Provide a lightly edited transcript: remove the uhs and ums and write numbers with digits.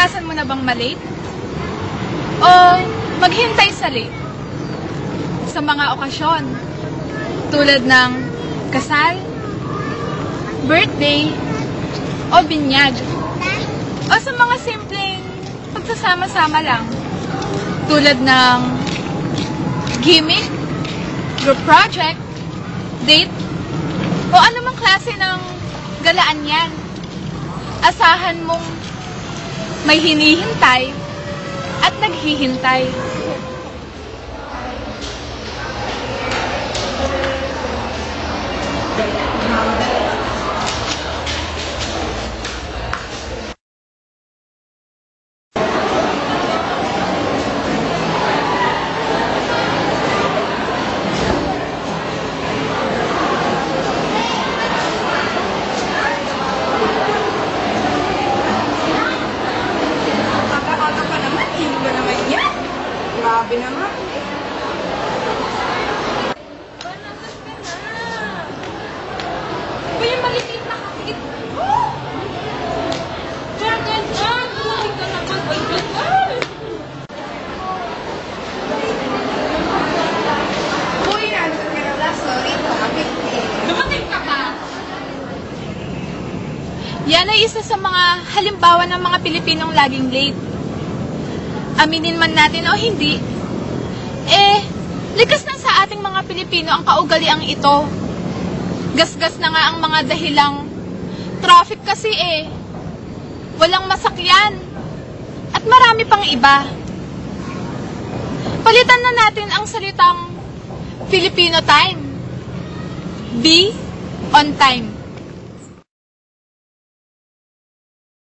Naranasan mo na bang malate? O maghintay sa late? Sa mga okasyon, tulad ng kasal, birthday, o binyag. O sa mga simpleng pagsasama-sama lang, tulad ng gimmick, group project, date, o anumang klase ng galaan yan. Asahan mong may hinihintay at naghihintay. Grabe naman. Uy, yung maliit na kakit. Janet, buhay ka naman. Uy, nandun ka na lang. Sorry, traffic eh. Dumating ka pa. Yan ay isa sa mga halimbawa ng mga Pilipinong laging late. Aminin man natin o hindi, likas na sa ating mga Pilipino ang kaugaliang ito. Gasgas na nga ang mga dahilang traffic kasi walang masakyan, at marami pang iba. Palitan na natin ang salitang Filipino time. Be on time.